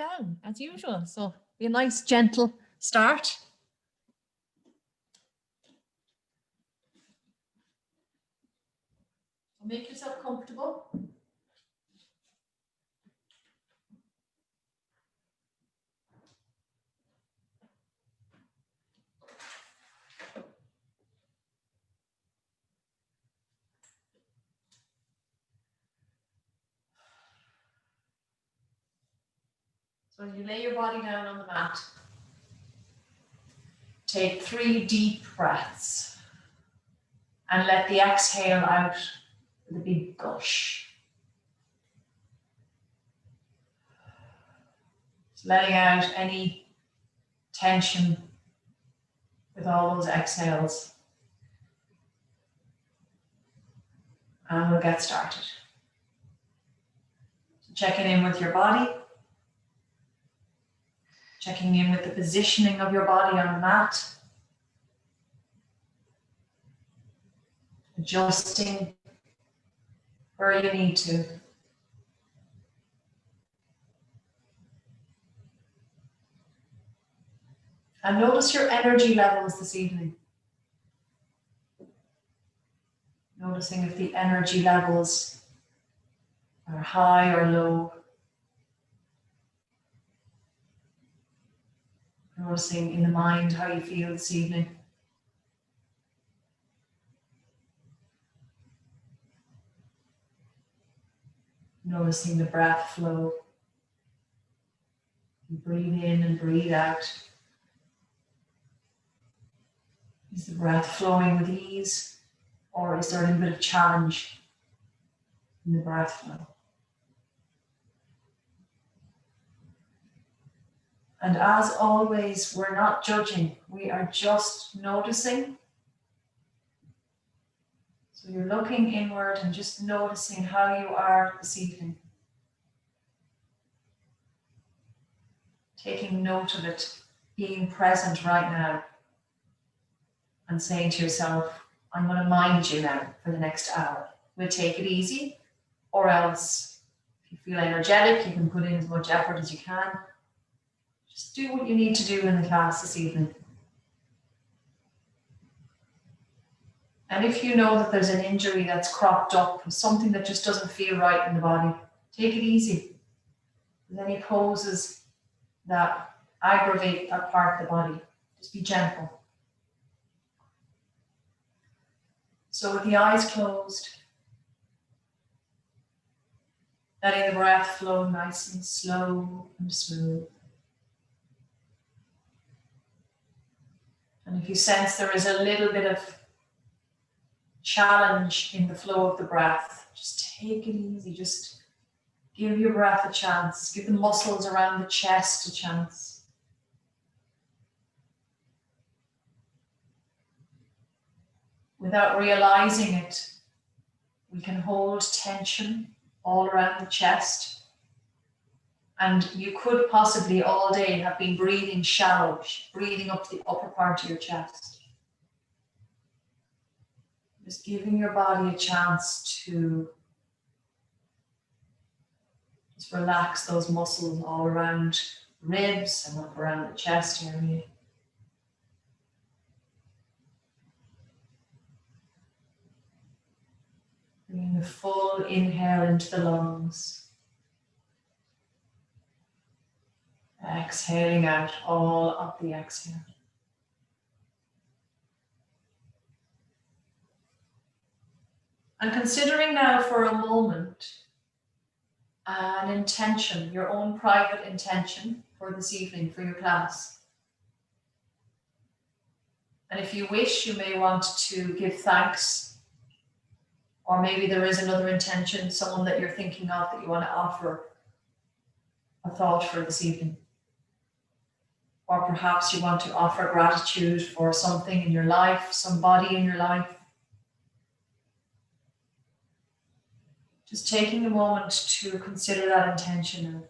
down as usual. So be a nice gentle start. Make yourself comfortable. So you lay your body down on the mat. Take 3 deep breaths and let the exhale out with a big gush. Just letting out any tension with all those exhales. And we'll get started. So checking in with your body. Checking in with the positioning of your body on the mat. Adjusting where you need to. And notice your energy levels this evening. Noticing if the energy levels are high or low. Noticing in the mind how you feel this evening. Noticing the breath flow. You breathe in and breathe out. Is the breath flowing with ease, or is there a little bit of challenge in the breath flow? And as always, we're not judging, we are just noticing. So you're looking inward and just noticing how you are this evening. Taking note of it, being present right now. And saying to yourself, I'm going to mind you now for the next hour. We'll take it easy, or else if you feel energetic, you can put in as much effort as you can. Just do what you need to do in the class this evening. And if you know that there's an injury that's cropped up, something that just doesn't feel right in the body, take it easy. If there's any poses that aggravate that part of the body, just be gentle. So with the eyes closed, letting the breath flow nice and slow and smooth. And if you sense there is a little bit of challenge in the flow of the breath, just take it easy. Just give your breath a chance. Give the muscles around the chest a chance. Without realizing it, we can hold tension all around the chest. And you could possibly all day have been breathing shallow, breathing up to the upper part of your chest. Just giving your body a chance to just relax those muscles all around the ribs and up around the chest area. Bringing a full inhale into the lungs. Exhaling out all of the exhale. And considering now for a moment an intention, your own private intention for this evening, for your class. And if you wish, you may want to give thanks. Or maybe there is another intention, someone that you're thinking of that you want to offer a thought for this evening. Or perhaps you want to offer gratitude for something in your life, somebody in your life. Just taking a moment to consider that intention now.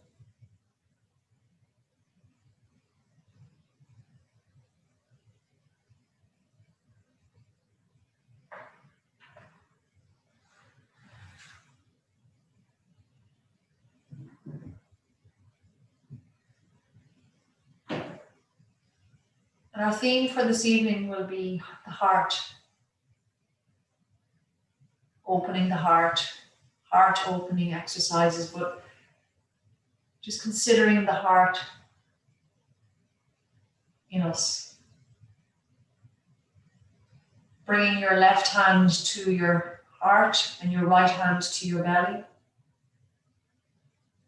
And our theme for this evening will be the heart. Opening the heart opening exercises, but just considering the heart in us. Bringing your left hand to your heart and your right hand to your belly.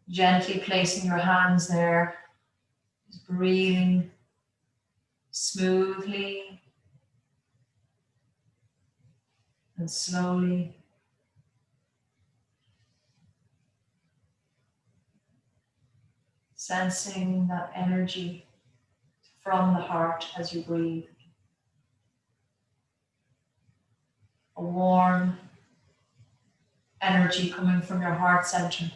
Gently placing your hands there. Just breathing smoothly and slowly. Sensing that energy from the heart as you breathe. A warm energy coming from your heart center.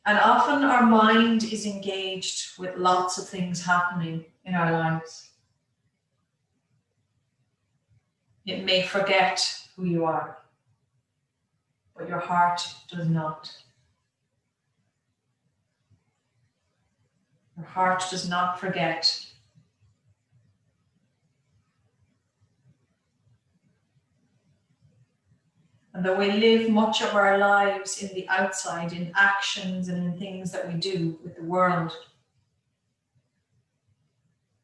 And often our mind is engaged with lots of things happening in our lives. It may forget who you are, but your heart does not. Your heart does not forget. And though we live much of our lives in the outside, in actions and in things that we do with the world,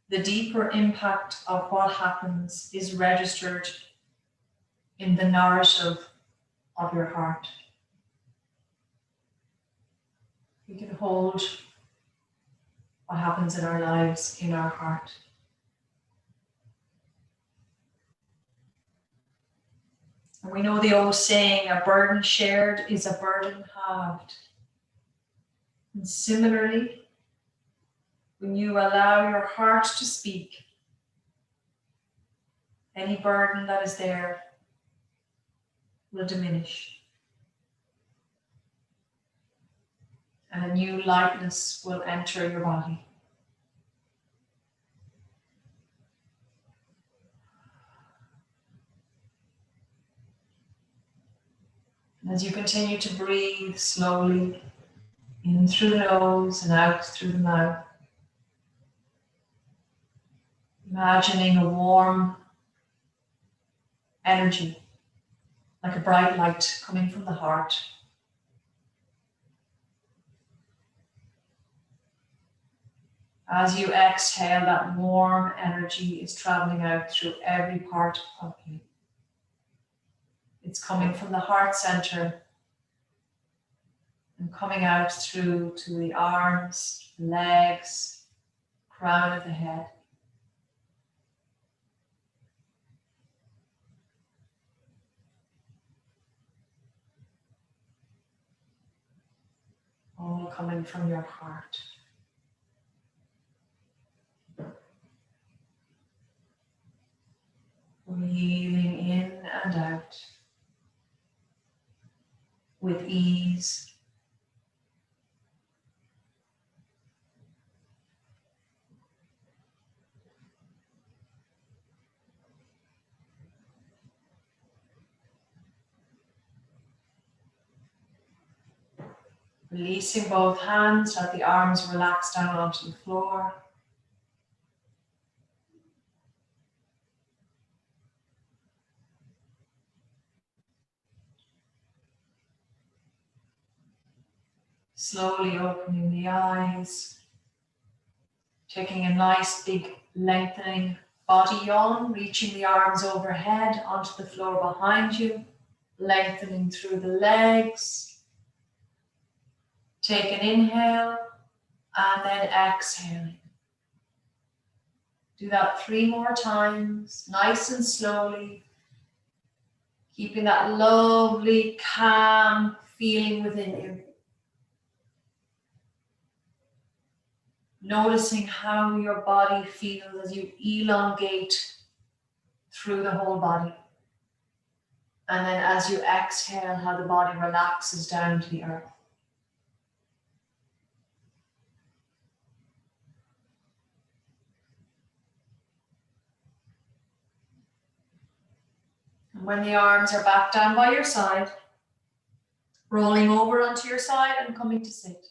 the deeper impact of what happens is registered in the narrative of your heart. We can hold what happens in our lives in our heart. And we know the old saying, a burden shared is a burden halved. And similarly, when you allow your heart to speak, any burden that is there will diminish. And a new lightness will enter your body. And as you continue to breathe slowly, in through the nose and out through the mouth, imagining a warm energy, like a bright light coming from the heart. As you exhale, that warm energy is traveling out through every part of you. It's coming from the heart center and coming out through to the arms, legs, crown of the head. All coming from your heart. Breathing in and out with ease. Releasing both hands, let the arms relax down onto the floor. Slowly opening the eyes, taking a nice big lengthening body yawn, reaching the arms overhead onto the floor behind you, lengthening through the legs. Take an inhale and then exhaling. Do that 3 more times, nice and slowly, keeping that lovely, calm feeling within you. Noticing how your body feels as you elongate through the whole body. And then as you exhale, how the body relaxes down to the earth. And when the arms are back down by your side, rolling over onto your side and coming to sit.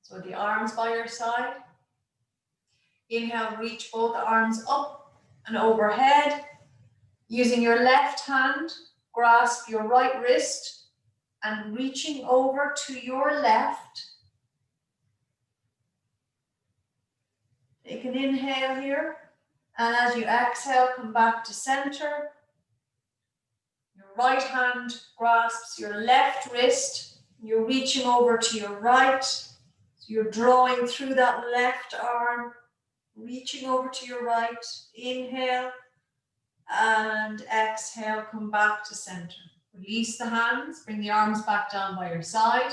So the arms by your side. Inhale, reach both arms up and overhead. Using your left hand, grasp your right wrist and reaching over to your left. Take an inhale here. And as you exhale, come back to center. Your right hand grasps your left wrist. You're reaching over to your right. So you're drawing through that left arm, reaching over to your right. Inhale and exhale, come back to center. Release the hands, bring the arms back down by your side.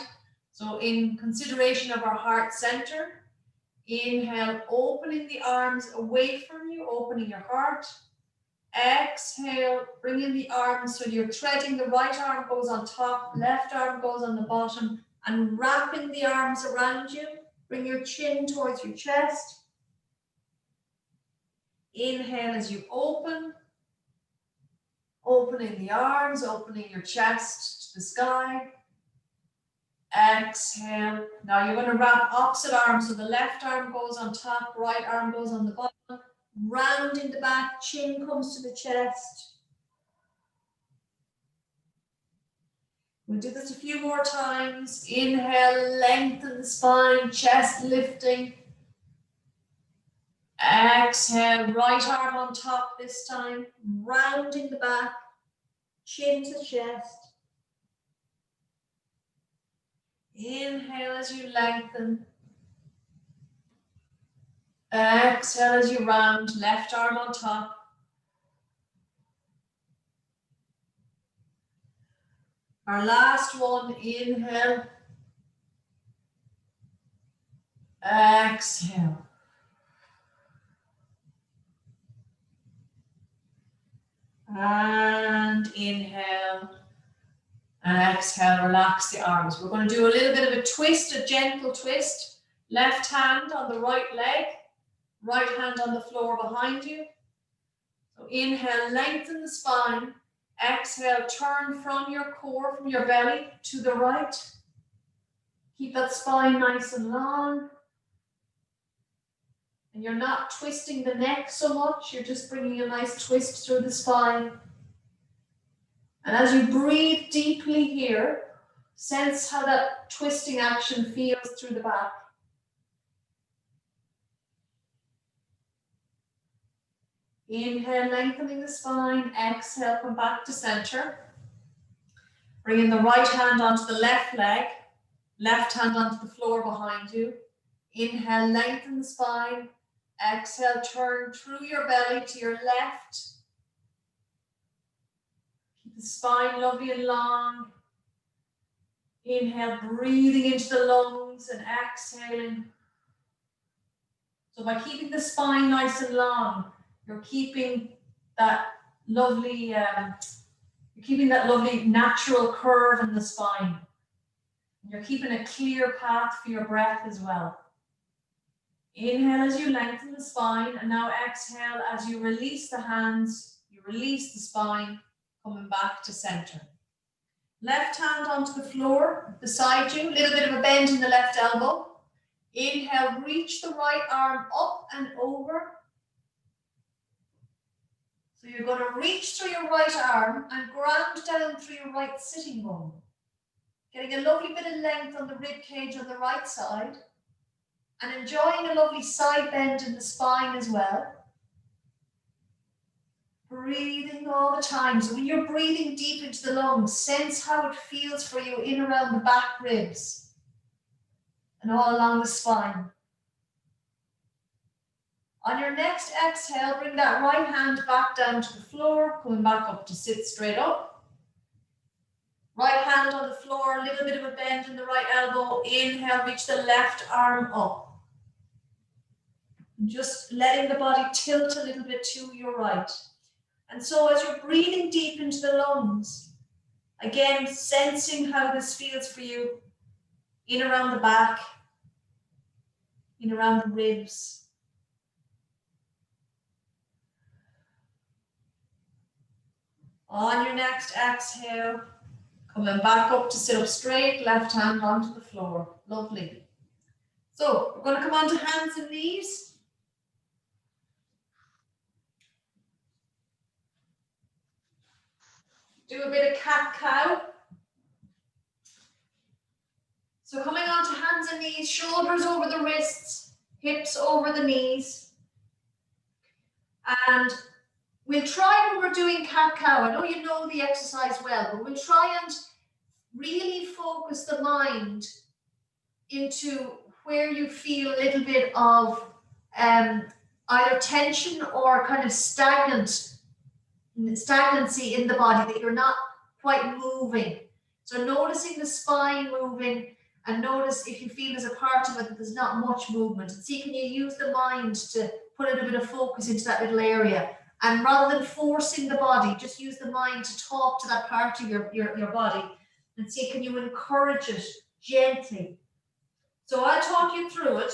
So in consideration of our heart center, inhale, opening the arms away from you, opening your heart. Exhale, bringing the arms so you're threading, the right arm goes on top, left arm goes on the bottom, and wrapping the arms around you. Bring your chin towards your chest. Inhale as you open, opening the arms, opening your chest to the sky. Exhale. Now you're going to wrap opposite arms, so the left arm goes on top, right arm goes on the bottom. Rounding the back, chin comes to the chest. We'll do this a few more times. Inhale, lengthen the spine, chest lifting. Exhale, right arm on top this time, rounding the back, chin to chest. Inhale as you lengthen. Exhale as you round, left arm on top. Our last one, inhale. Exhale. And inhale. And exhale, relax the arms. We're going to do a little bit of a twist, a gentle twist. Left hand on the right leg, right hand on the floor behind you. So inhale, lengthen the spine. Exhale, turn from your core, from your belly to the right. Keep that spine nice and long. And you're not twisting the neck so much, you're just bringing a nice twist through the spine. And as you breathe deeply here, sense how that twisting action feels through the back. Inhale, lengthening the spine. Exhale, come back to center. Bringing the right hand onto the left leg, left hand onto the floor behind you. Inhale, lengthen the spine. Exhale, turn through your belly to your left. Keep the spine lovely and long. Inhale, breathing into the lungs and exhaling. So by keeping the spine nice and long, you're keeping that lovely, natural curve in the spine. You're keeping a clear path for your breath as well. Inhale as you lengthen the spine, and now exhale as you release the hands, you release the spine, coming back to center. Left hand onto the floor beside you, a little bit of a bend in the left elbow. Inhale, reach the right arm up and over. So you're going to reach through your right arm and ground down through your right sitting bone. Getting a lovely bit of length on the rib cage on the right side. And enjoying a lovely side bend in the spine as well. Breathing all the time. So when you're breathing deep into the lungs, sense how it feels for you in around the back ribs and all along the spine. On your next exhale, bring that right hand back down to the floor, coming back up to sit straight up. Right hand on the floor, a little bit of a bend in the right elbow. Inhale, reach the left arm up. Just letting the body tilt a little bit to your right. And so as you're breathing deep into the lungs, again, sensing how this feels for you in around the back, in around the ribs. On your next exhale, coming back up to sit up straight, left hand onto the floor. Lovely. So we're going to come on to hands and knees. Do a bit of cat-cow. So coming on to hands and knees, shoulders over the wrists, hips over the knees. And we'll try when we're doing cat-cow. I know you know the exercise well, but we'll try and really focus the mind into where you feel a little bit of either tension or kind of stagnancy in the body, that you're not quite moving. So noticing the spine moving, and notice if you feel there's a part of it that there's not much movement. And see, can you use the mind to put a little bit of focus into that little area? And rather than forcing the body, just use the mind to talk to that part of your body. And see, can you encourage it gently? So I'll talk you through it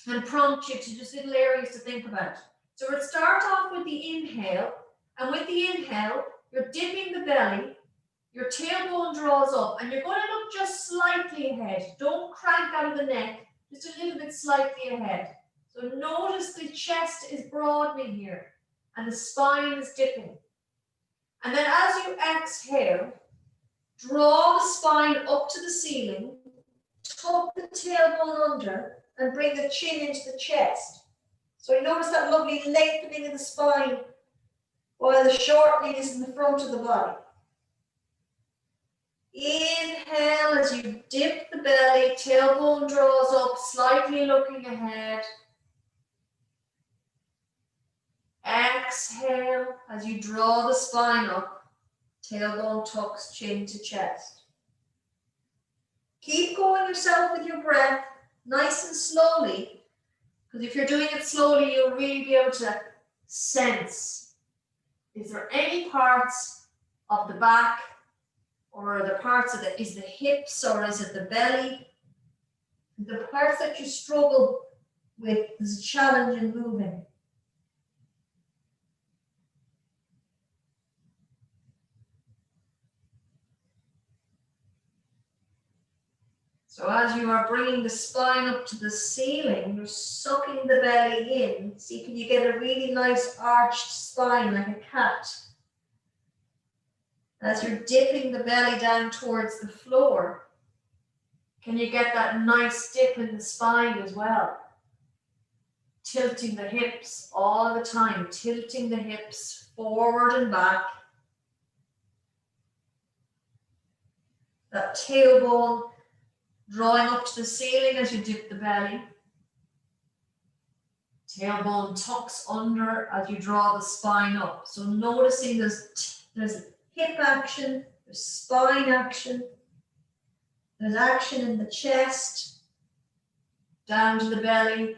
and prompt you to just little areas to think about. So we'll start off with the inhale. And with the inhale, you're dipping the belly, your tailbone draws up, and you're going to look just slightly ahead. Don't crank out of the neck, just a little bit slightly ahead. So notice the chest is broadening here, and the spine is dipping. And then as you exhale, draw the spine up to the ceiling, tuck the tailbone under, and bring the chin into the chest. So you notice that lovely lengthening of the spine, while the shortening is in the front of the body. Inhale as you dip the belly, tailbone draws up, slightly looking ahead. Exhale as you draw the spine up, tailbone tucks, chin to chest. Keep going yourself with your breath, nice and slowly, because if you're doing it slowly, you'll really be able to sense, is there any parts of the back, or the parts of is the hips, or is it the belly? The parts that you struggle with, there's a challenge in moving. So as you are bringing the spine up to the ceiling, you're sucking the belly in. See, can you get a really nice arched spine like a cat? As you're dipping the belly down towards the floor, can you get that nice dip in the spine as well? Tilting the hips all the time, tilting the hips forward and back. That tailbone drawing up to the ceiling as you dip the belly. Tailbone tucks under as you draw the spine up. So noticing there's hip action, there's spine action, there's action in the chest, down to the belly.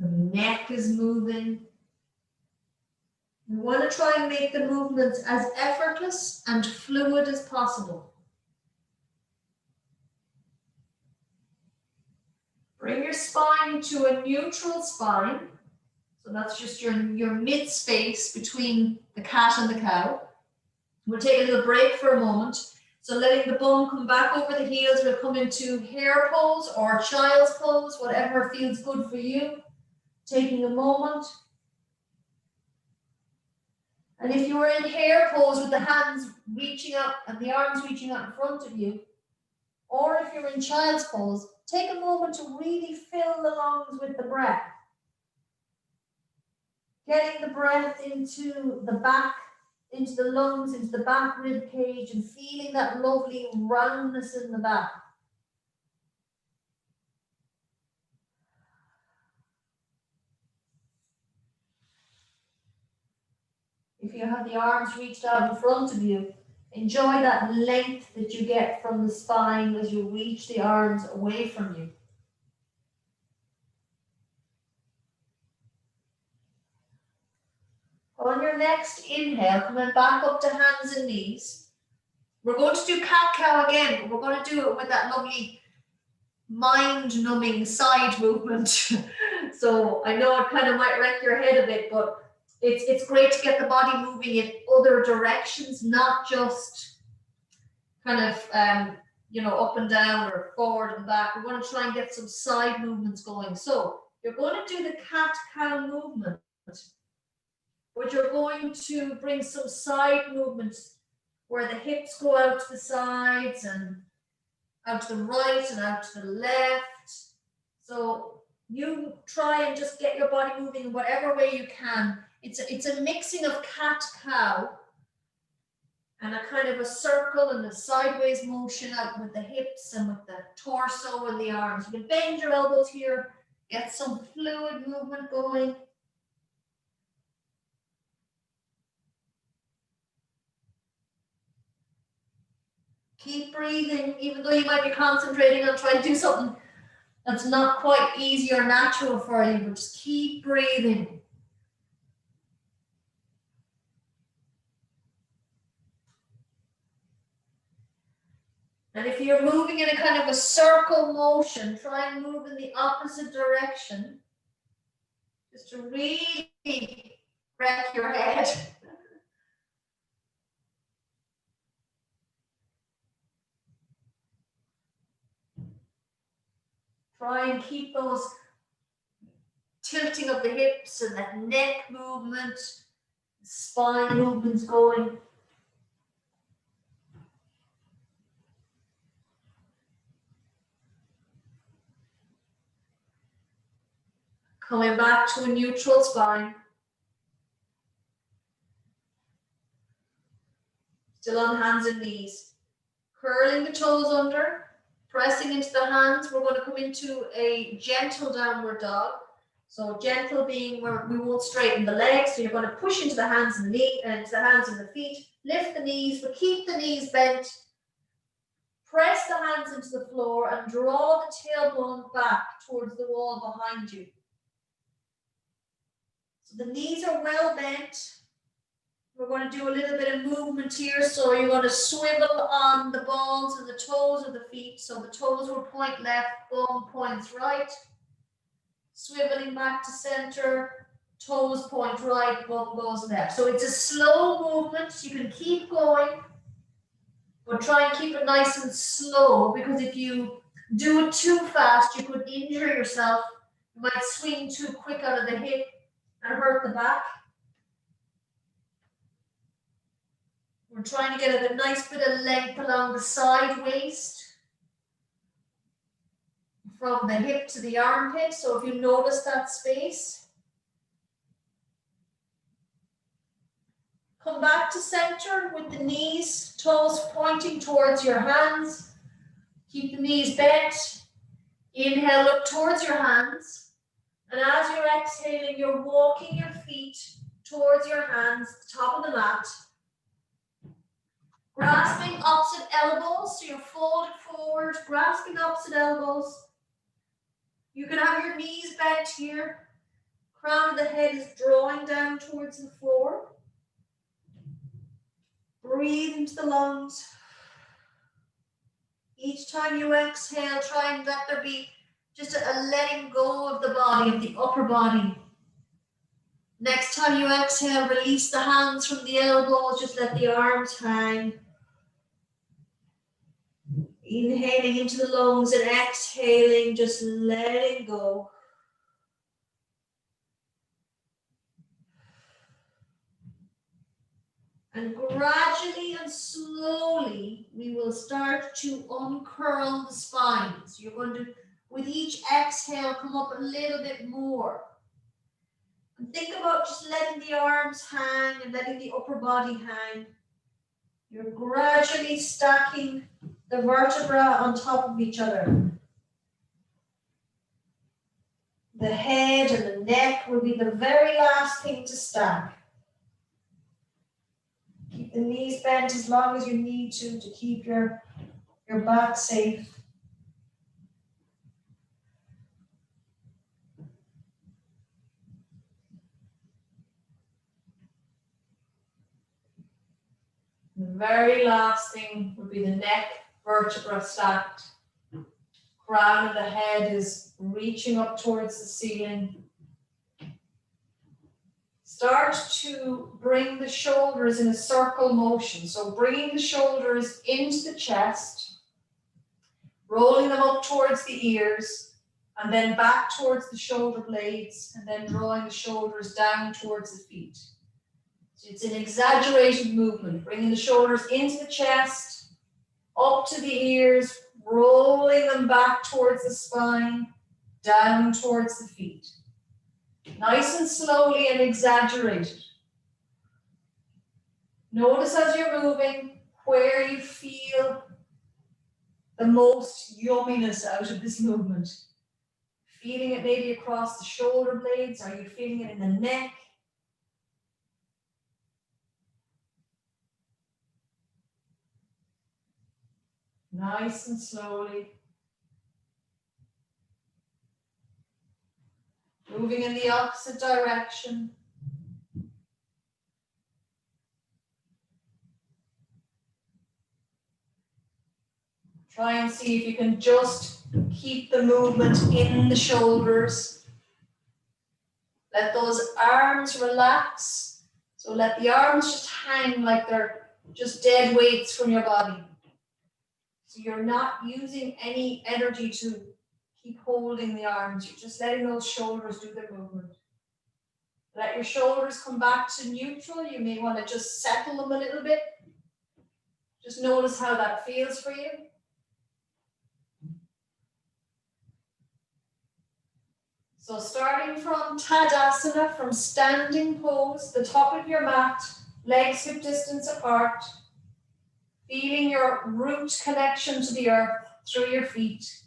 The neck is moving. We want to try and make the movements as effortless and fluid as possible. Bring your spine to a neutral spine. So that's just your mid space between the cat and the cow. We'll take a little break for a moment. So letting the bum come back over the heels, we'll come into hare pose or child's pose, whatever feels good for you. Taking a moment. And if you were in hare pose with the hands reaching up and the arms reaching out in front of you, or if you're in child's pose, take a moment to really fill the lungs with the breath. Getting the breath into the back, into the lungs, into the back rib cage, and feeling that lovely roundness in the back. If you have the arms reached out in front of you, enjoy that length that you get from the spine as you reach the arms away from you. On your next inhale, coming back up to hands and knees, we're going to do cat-cow again, but we're going to do it with that lovely mind-numbing side movement. So I know it kind of might wreck your head a bit, but it's great to get the body moving in other directions, not just kind of you know, up and down or forward and back. We want to try and get some side movements going. So you're going to do the cat-cow movement, but you're going to bring some side movements where the hips go out to the sides and out to the right and out to the left. So you try and just get your body moving in whatever way you can. It's a mixing of cat-cow and a kind of a circle and a sideways motion out with the hips and with the torso and the arms. You can bend your elbows here, get some fluid movement going. Keep breathing, even though you might be concentrating on trying to do something that's not quite easy or natural for you, but just keep breathing. And if you're moving in a kind of a circle motion, try and move in the opposite direction, just to really wreck your head. Try and keep those tilting of the hips and that neck movement, spine movements going. Coming back to a neutral spine. Still on hands and knees. Curling the toes under, pressing into the hands. We're going to come into a gentle downward dog. So gentle being where we won't straighten the legs. So you're going to push into the hands and the feet. Lift the knees, but keep the knees bent. Press the hands into the floor and draw the tailbone back towards the wall behind you. So the knees are well bent. We're going to do a little bit of movement here. So you're going to swivel on the balls and the toes of the feet. So the toes will point left, bum points right. Swiveling back to center, toes point right, bum goes left. So it's a slow movement. You can keep going, but try and keep it nice and slow, because if you do it too fast, you could injure yourself. You might swing too quick out of the hip and hurt the back. We're trying to get a nice bit of length along the side waist from the hip to the armpit. So if you notice that space, come back to center with the knees, toes pointing towards your hands. Keep the knees bent. Inhale, look towards your hands. And as you're exhaling, you're walking your feet towards your hands, the top of the mat. Grasping opposite elbows, so you're folded forward, grasping opposite elbows. You can have your knees bent here. Crown of the head is drawing down towards the floor. Breathe into the lungs. Each time you exhale, try and let there be just a letting go of the body, of the upper body. Next time you exhale, release the hands from the elbows, just let the arms hang. Inhaling into the lungs and exhaling, just letting go. And gradually and slowly, we will start to uncurl the spine. So you're going to, with each exhale, come up a little bit more. And think about just letting the arms hang and letting the upper body hang. You're gradually stacking the vertebrae on top of each other. The head and the neck will be the very last thing to stack. Keep the knees bent as long as you need to keep your back safe. The very last thing would be the neck vertebra stacked. Crown of the head is reaching up towards the ceiling. Start to bring the shoulders in a circle motion. So bringing the shoulders into the chest. rolling them up towards the ears, and then back towards the shoulder blades, and then drawing the shoulders down towards the feet. So it's an exaggerated movement, bringing the shoulders into the chest, up to the ears, rolling them back towards the spine, down towards the feet. Nice and slowly and exaggerated. Notice as you're moving where you feel the most yumminess out of this movement. Feeling it maybe across the shoulder blades? Are you feeling it in the neck? Nice and slowly. Moving in the opposite direction. Try and see if you can just keep the movement in the shoulders. Let those arms relax. So let the arms just hang like they're just dead weights from your body. So you're not using any energy to keep holding the arms. You're just letting those shoulders do their movement. Let your shoulders come back to neutral. You may want to just settle them a little bit. Just notice how that feels for you. So starting from Tadasana, from standing pose, the top of your mat, legs hip distance apart, feeling your root connection to the earth through your feet,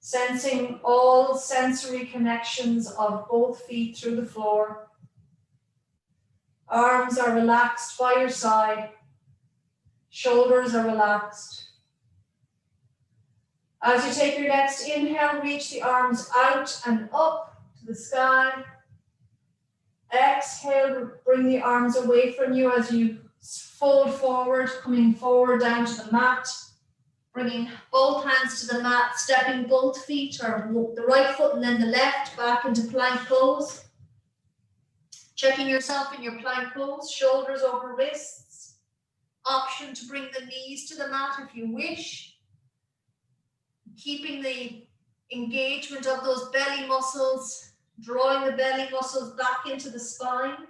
sensing all sensory connections of both feet through the floor. Arms are relaxed by your side, shoulders are relaxed. As you take your next inhale, reach the arms out and up to the sky. Exhale, bring the arms away from you as you fold forward, coming forward down to the mat. Bringing both hands to the mat, stepping both feet, or the right foot and then the left, back into plank pose. Checking yourself in your plank pose, shoulders over wrists. Option to bring the knees to the mat if you wish. Keeping the engagement of those belly muscles, drawing the belly muscles back into the spine,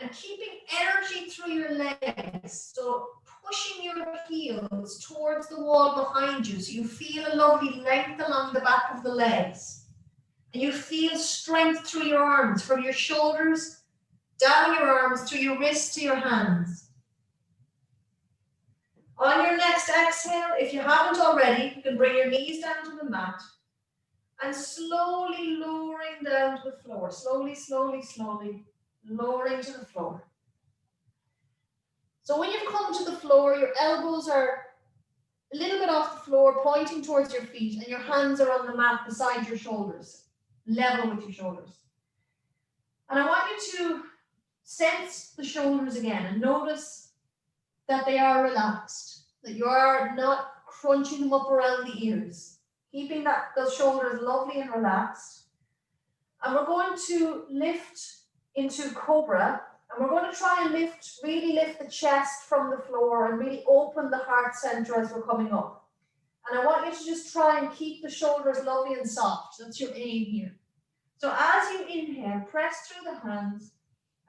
and keeping energy through your legs. So pushing your heels towards the wall behind you, so you feel a lovely length along the back of the legs. And you feel strength through your arms, from your shoulders, down your arms, through your wrists to your hands. On your next exhale, if you haven't already, you can bring your knees down to the mat and slowly lowering down to the floor. Slowly, slowly, slowly lowering to the floor. So when you've come to the floor, your elbows are a little bit off the floor, pointing towards your feet, and your hands are on the mat beside your shoulders, level with your shoulders. And I want you to sense the shoulders again and notice that they are relaxed, that you are not crunching them up around the ears, keeping those shoulders lovely and relaxed. And we're going to lift into Cobra, and we're going to try and really lift the chest from the floor and really open the heart center as we're coming up. And I want you to just try and keep the shoulders lovely and soft. That's your aim here. So as you inhale, press through the hands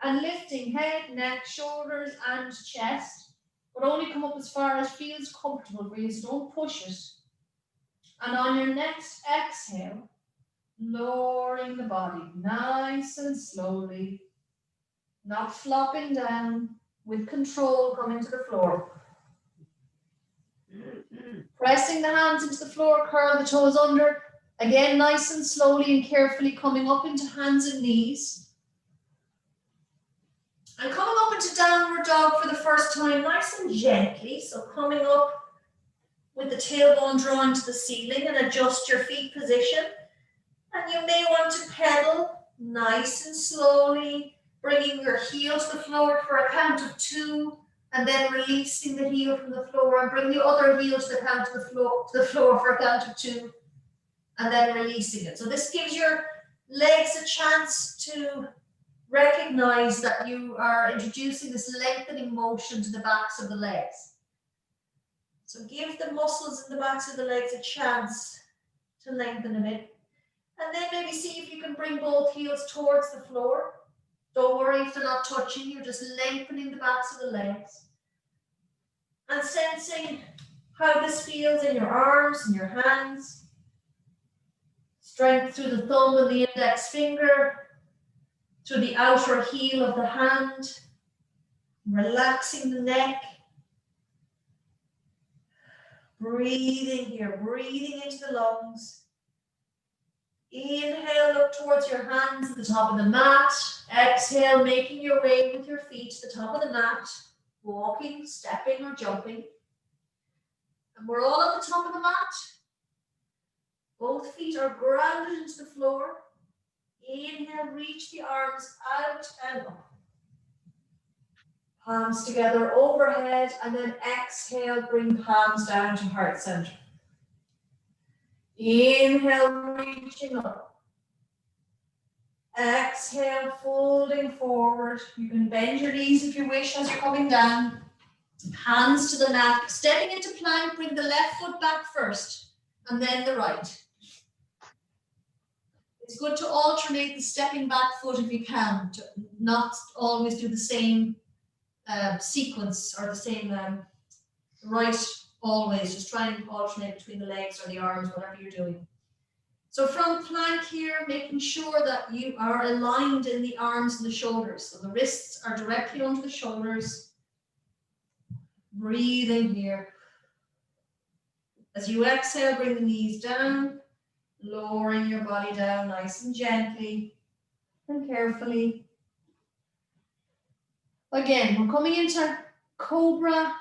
and lifting head, neck, shoulders, and chest. But only come up as far as feels comfortable for you, so don't push it. And on your next exhale, lowering the body nice and slowly, not flopping down, with control coming to the floor. Pressing the hands into the floor, curl the toes under. Again, nice and slowly and carefully coming up into hands and knees. And coming up into downward dog for the first time, nice and gently. So coming up with the tailbone drawn to the ceiling, and adjust your feet position. And you may want to pedal nice and slowly, bringing your heel to the floor for a count of 2, and then releasing the heel from the floor, and bring the other heel to the floor for a count of 2, and then releasing it. So this gives your legs a chance to recognize that you are introducing this lengthening motion to the backs of the legs. So give the muscles in the backs of the legs a chance to lengthen a bit. And then maybe see if you can bring both heels towards the floor. Don't worry if they're not touching, you're just lengthening the backs of the legs. And sensing how this feels in your arms and your hands. Strength through the thumb and the index finger, through the outer heel of the hand. Relaxing the neck. Breathing here, breathing into the lungs. Inhale, look towards your hands at the top of the mat. Exhale, making your way with your feet to the top of the mat. Walking, stepping or jumping. And we're all at the top of the mat. Both feet are grounded into the floor. Inhale, reach the arms out and up. Palms together overhead, and then exhale, bring palms down to heart center. Inhale, reaching up. Exhale, folding forward. You can bend your knees if you wish as you're coming down. Hands to the mat. Stepping into plank, bring the left foot back first, and then the right. It's good to alternate the stepping back foot if you can, to not always do the same sequence or the same right always. Just try and alternate between the legs or the arms, whatever you're doing. So from plank here, making sure that you are aligned in the arms and the shoulders. So the wrists are directly under the shoulders. Breathing here. As you exhale, bring the knees down, lowering your body down nice and gently and carefully. Again, we're coming into cobra.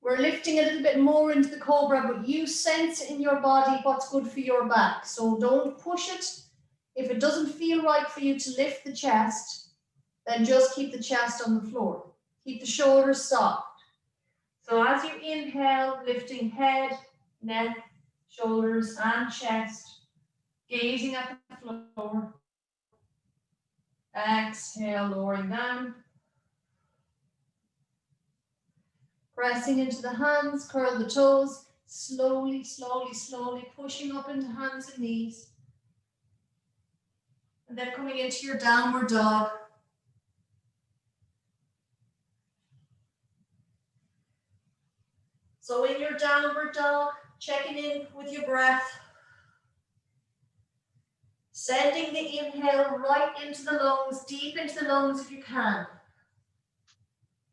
We're lifting a little bit more into the cobra, but you sense in your body what's good for your back. So don't push it. If it doesn't feel right for you to lift the chest, then just keep the chest on the floor. Keep the shoulders soft. So as you inhale, lifting head, neck, shoulders, and chest, gazing at the floor. Exhale, lowering down. Pressing into the hands, curl the toes, slowly, slowly, slowly pushing up into hands and knees. And then coming into your downward dog. So in your downward dog, checking in with your breath. Sending the inhale right into the lungs, deep into the lungs if you can.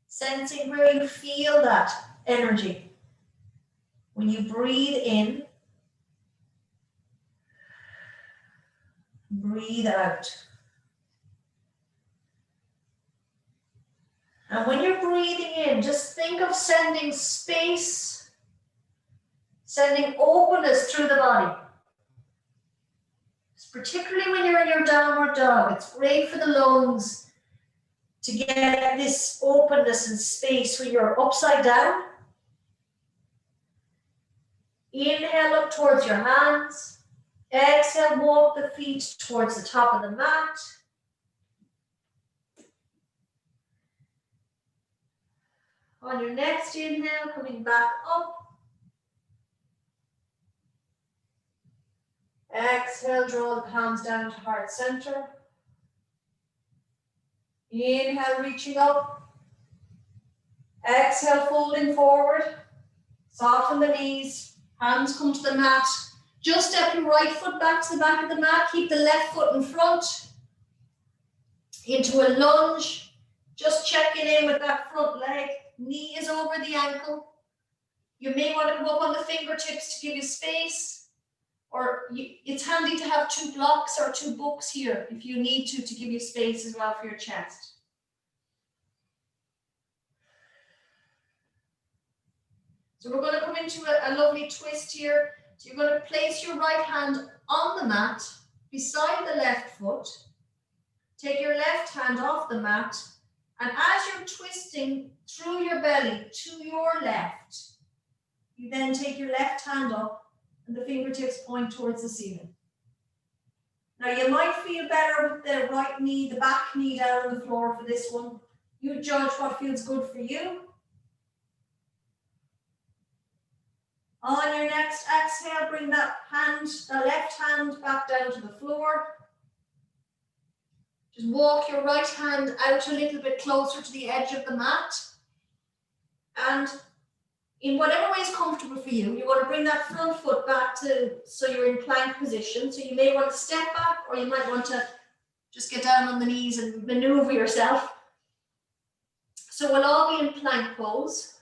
Sensing where you feel that energy. When you breathe in, breathe out. And when you're breathing in, just think of sending space, sending openness through the body. Particularly when you're in your downward dog, it's great for the lungs to get this openness and space when you're upside down. Inhale up towards your hands. Exhale, walk the feet towards the top of the mat. On your next inhale, coming back up. Exhale, draw the palms down to heart center. Inhale, reaching up. Exhale, folding forward. Soften the knees. Hands come to the mat. Just step your right foot back to the back of the mat. Keep the left foot in front. Into a lunge. Just checking in with that front leg. Knee is over the ankle. You may want to come up on the fingertips to give you space. Or it's handy to have 2 blocks or 2 books here if you need to give you space as well for your chest. So we're going to come into a lovely twist here. So you're going to place your right hand on the mat beside the left foot. Take your left hand off the mat. And as you're twisting through your belly to your left, you then take your left hand up and the fingertips point towards the ceiling. Now you might feel better with the right knee, the back knee down on the floor for this one. You judge what feels good for you. On your next exhale, bring that left hand back down to the floor. Just walk your right hand out a little bit closer to the edge of the mat. And in whatever way is comfortable for you, you want to bring that front foot back so you're in plank position. So you may want to step back, or you might want to just get down on the knees and maneuver yourself. So we'll all be in plank pose.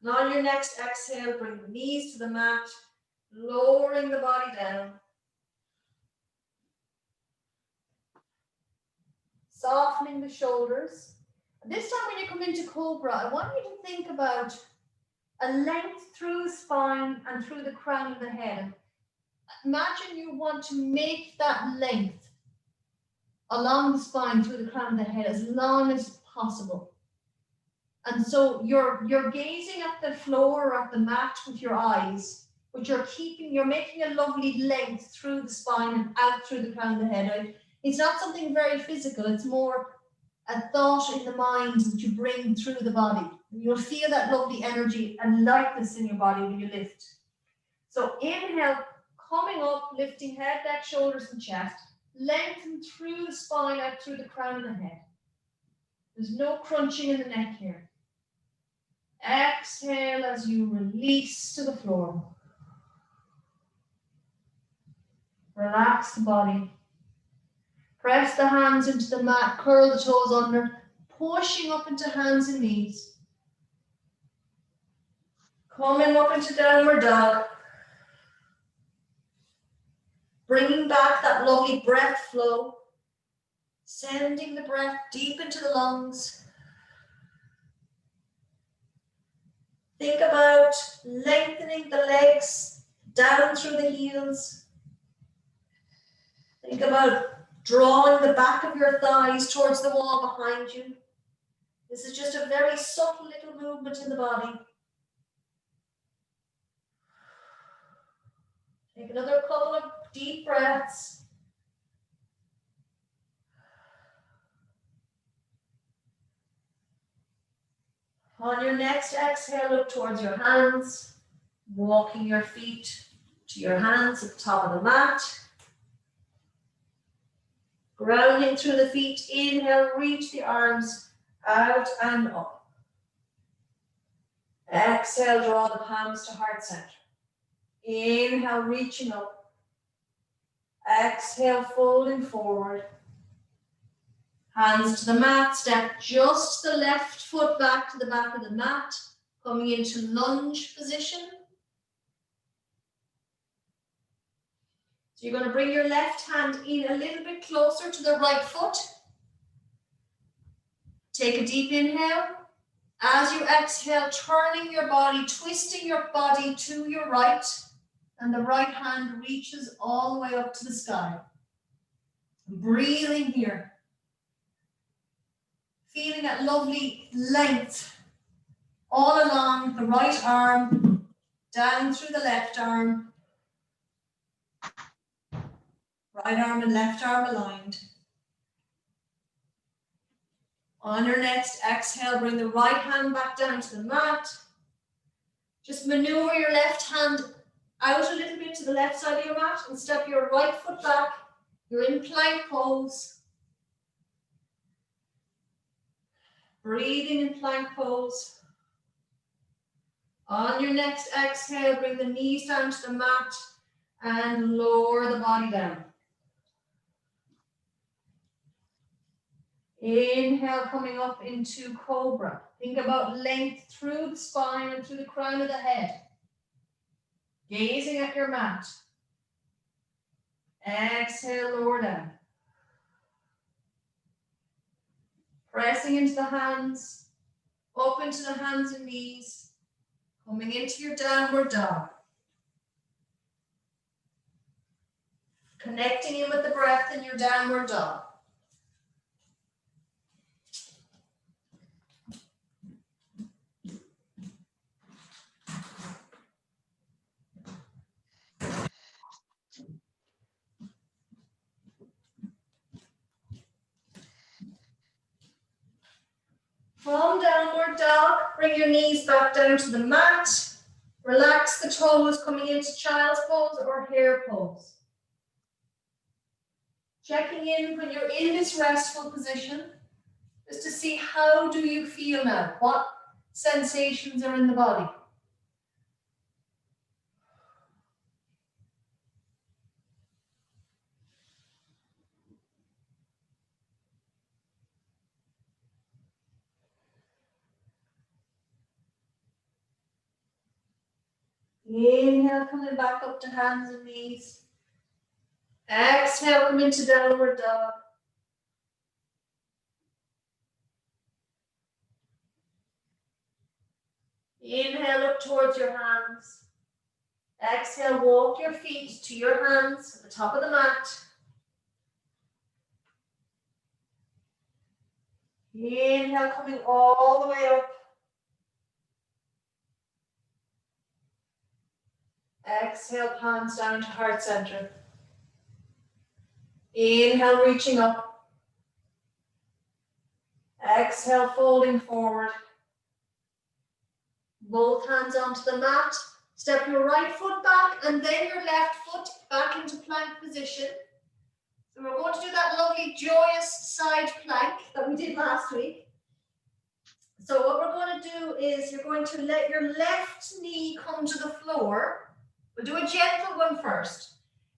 And on your next exhale, bring the knees to the mat, lowering the body down. Softening the shoulders. And this time when you come into Cobra, I want you to think about a length through the spine and through the crown of the head. Imagine you want to make that length along the spine through the crown of the head as long as possible. And so you're gazing at the floor or at the mat with your eyes, but you're making a lovely length through the spine and out through the crown of the head. It's not something very physical, it's more a thought in the mind that you bring through the body. You'll feel that lovely energy and lightness in your body when you lift. So inhale, coming up, lifting head, neck, shoulders, and chest. Lengthen through the spine, out through the crown of the head. There's no crunching in the neck here. Exhale as you release to the floor. Relax the body. Press the hands into the mat, curl the toes under, pushing up into hands and knees. Coming up into downward dog. Bringing back that lovely breath flow. Sending the breath deep into the lungs. Think about lengthening the legs down through the heels. Think about drawing the back of your thighs towards the wall behind you. This is just a very subtle little movement in the body. Take another couple of deep breaths. On your next exhale, look towards your hands, walking your feet to your hands at the top of the mat. Grounding through the feet, inhale, reach the arms out and up. Exhale, draw the palms to heart center. Inhale, reaching up. Exhale, folding forward. Hands to the mat, step just the left foot back to the back of the mat, coming into lunge position. So you're going to bring your left hand in a little bit closer to the right foot. Take a deep inhale. As you exhale, turning your body, twisting your body to your right, and the right hand reaches all the way up to the sky. Breathing here. Feeling that lovely length all along the right arm, down through the left arm. Right arm and left arm aligned. On your next exhale, bring the right hand back down to the mat. Just maneuver your left hand out a little bit to the left side of your mat and step your right foot back. You're in plank pose. Breathing in plank pose. On your next exhale, bring the knees down to the mat and lower the body down. Inhale, coming up into Cobra. Think about length through the spine and through the crown of the head. Gazing at your mat. Exhale, lower down. Pressing into the hands, up into the hands and knees. Coming into your downward dog. Connecting in with the breath in your downward dog. From downward dog, bring your knees back down to the mat. Relax the toes coming into child's pose or hare pose. Checking in when you're in this restful position, just to see how do you feel now? What sensations are in the body? Inhale, coming back up to hands and knees. Exhale, come into downward dog. Inhale up towards your hands. Exhale, walk your feet to your hands at the top of the mat. Inhale, coming all the way up. Exhale, palms down to heart center. Inhale, reaching up. Exhale, folding forward. Both hands onto the mat. Step your right foot back and then your left foot back into plank position. So we're going to do that lovely joyous side plank that we did last week. So what we're going to do is you're going to let your left knee come to the floor. We'll do a gentle one first.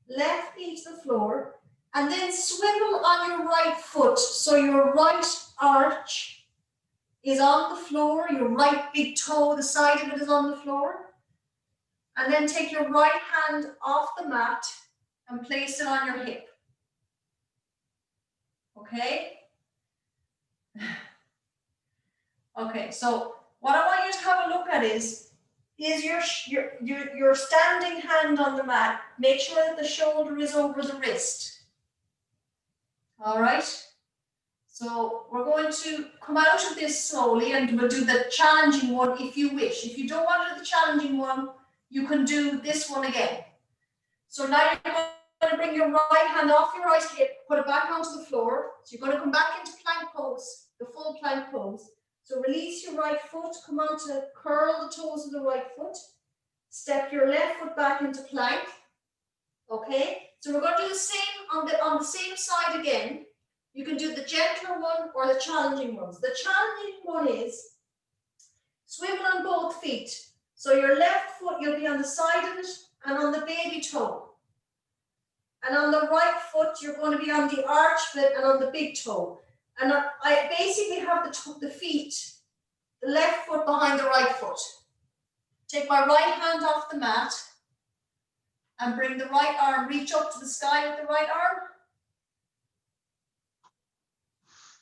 Left knee to the floor and then swivel on your right foot. So your right arch is on the floor, your right big toe, the side of it is on the floor. And then take your right hand off the mat and place it on your hip. Okay? Okay, so what I want you to have a look at is your standing hand on the mat. Make sure that the shoulder is over the wrist. All right? So we're going to come out of this slowly and we'll do the challenging one if you wish. If you don't want to do the challenging one, you can do this one again. So now you're going to bring your right hand off your right hip, put it back onto the floor. So you're going to come back into plank pose, the full plank pose. So release your right foot, come on to curl the toes of the right foot. Step your left foot back into plank. Okay? So we're going to do the same on the same side again. You can do the gentler one or the challenging ones. The challenging one is swivel on both feet. So your left foot, you'll be on the side of it and on the baby toe. And on the right foot, you're going to be on the arch bit and on the big toe. And I basically have the feet, the left foot behind the right foot. Take my right hand off the mat and bring the right arm, reach up to the sky with the right arm.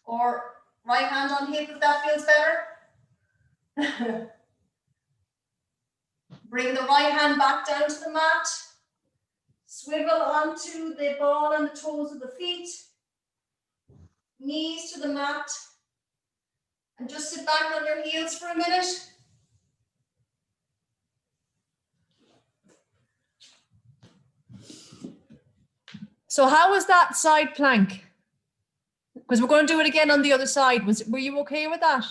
Or right hand on hip if that feels better. Bring the right hand back down to the mat. Swivel onto the ball and the toes of the feet. Knees to the mat. And just sit back on your heels for a minute. So how was that side plank? Because we're going to do it again on the other side. Were you okay with that?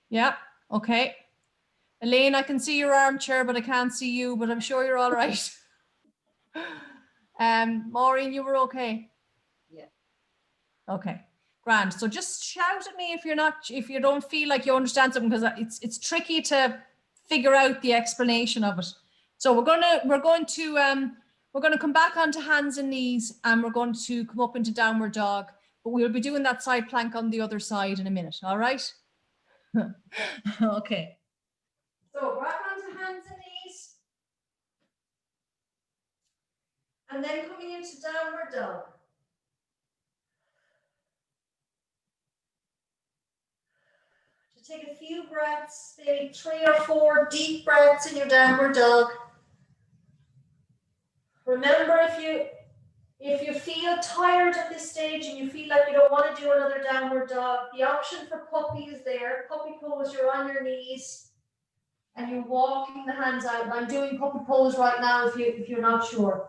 Yeah, okay. Elaine, I can see your armchair, but I can't see you, but I'm sure you're all right. Maureen, you were okay? Yeah. Okay, grand. So just shout at me if you don't feel like you understand something, because it's tricky to figure out the explanation of it. So we're going to come back onto hands and knees, and we're going to come up into downward dog. But we'll be doing that side plank on the other side in a minute, all right? Okay. So back onto hands and knees. And then coming into downward dog. To take a few breaths, maybe 3 or 4 deep breaths in your downward dog. Remember, if you feel tired at this stage and you feel like you don't want to do another downward dog, the option for puppy is there. Puppy pose, you're on your knees and you're walking the hands out. And I'm doing puppy pose right now if you're not sure.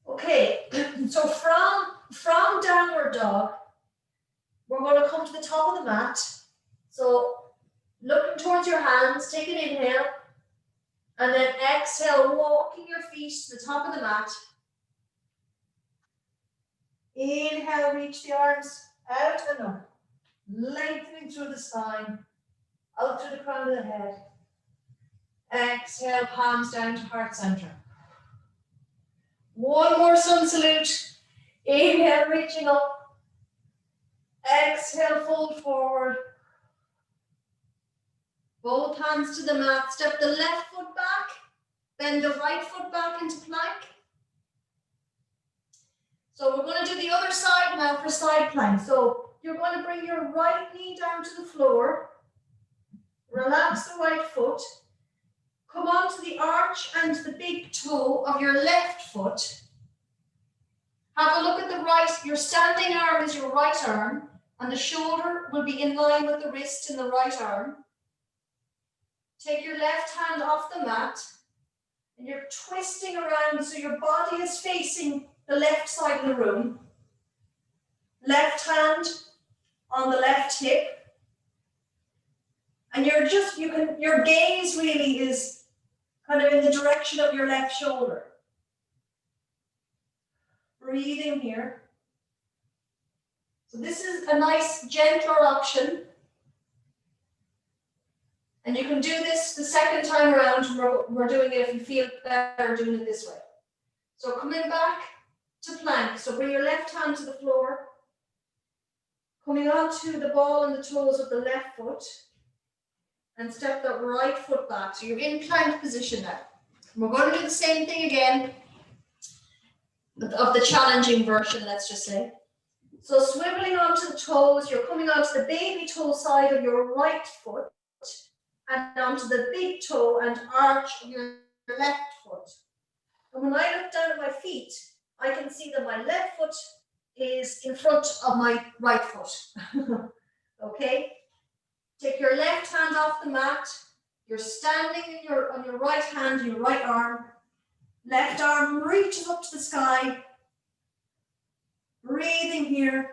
Okay, so from downward dog, come to the top of the mat. So looking towards your hands, take an inhale, and then exhale, walking your feet to the top of the mat. Inhale, reach the arms out and up, lengthening through the spine, out through the crown of the head. Exhale, palms down to heart center. One more sun salute. Inhale, reaching up. Exhale, fold forward. Both hands to the mat. Step the left foot back. Bend the right foot back into plank. So we're going to do the other side now for side plank. So you're going to bring your right knee down to the floor. Relax the right foot. Come onto the arch and the big toe of your left foot. Have a look at the right. Your standing arm is your right arm, and the shoulder will be in line with the wrist in the right arm. Take your left hand off the mat, and you're twisting around so your body is facing the left side of the room. Left hand on the left hip. And your gaze really is kind of in the direction of your left shoulder. Breathing here. So this is a nice, gentler option. And you can do this the second time around. We're doing it if you feel better doing it this way. So coming back to plank. So bring your left hand to the floor. Coming onto the ball and the toes of the left foot. And step that right foot back. So you're in plank position now. And we're going to do the same thing again of the challenging version, let's just say. So swiveling onto the toes, you're coming onto the baby toe side of your right foot and onto the big toe and arch of your left foot. And when I look down at my feet, I can see that my left foot is in front of my right foot. Okay? Take your left hand off the mat. You're standing on your right hand, your right arm. Left arm reaches up to the sky. Breathing here.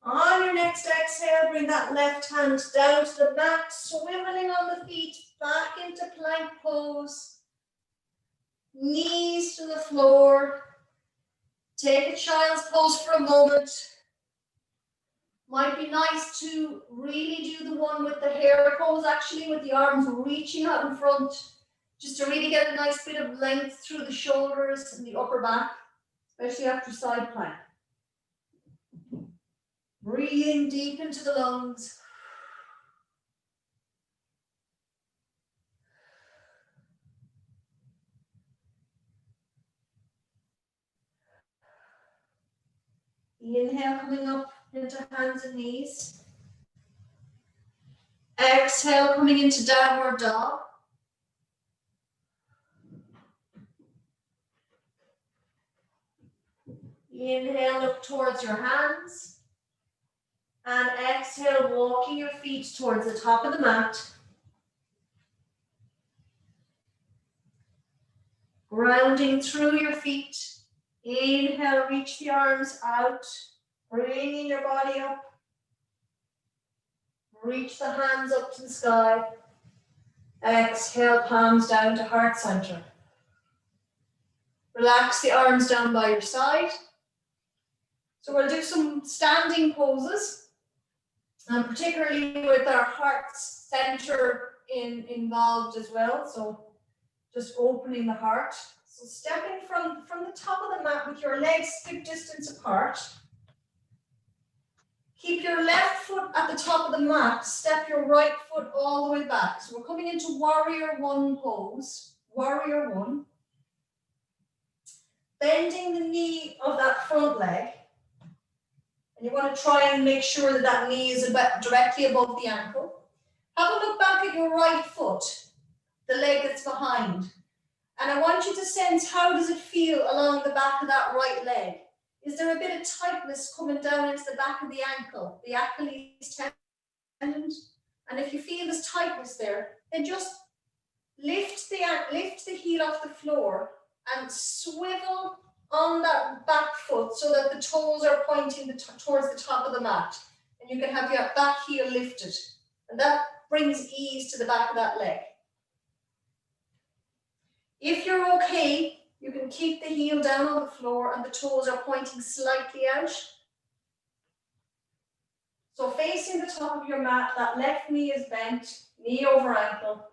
On your next exhale, bring that left hand down to the mat, swiveling on the feet, back into plank pose. Knees to the floor. Take a child's pose for a moment. Might be nice to really do the one with the hair pose, actually, with the arms reaching out in front, just to really get a nice bit of length through the shoulders and the upper back, especially after side plank. Breathing deep into the lungs. Inhale, coming up into hands and knees. Exhale, coming into downward dog. Inhale, look towards your hands. And exhale, walking your feet towards the top of the mat. Grounding through your feet. Inhale, reach the arms out. Bringing your body up. Reach the hands up to the sky. Exhale, palms down to heart center. Relax the arms down by your side. So we'll do some standing poses, and particularly with our heart center involved as well. So just opening the heart. So stepping from the top of the mat with your legs a good distance apart. Keep your left foot at the top of the mat. Step your right foot all the way back. So we're coming into warrior one pose. Warrior one. Bending the knee of that front leg. And you want to try and make sure that that knee is directly above the ankle. Have a look back at your right foot, the leg that's behind. And I want you to sense, how does it feel along the back of that right leg? Is there a bit of tightness coming down into the back of the ankle, the Achilles tendon? And if you feel this tightness there, then just lift the heel off the floor and swivel on that back foot so that the toes are pointing towards the top of the mat. And you can have your back heel lifted. And that brings ease to the back of that leg. If you're okay, you can keep the heel down on the floor and the toes are pointing slightly out. So facing the top of your mat, that left knee is bent, knee over ankle.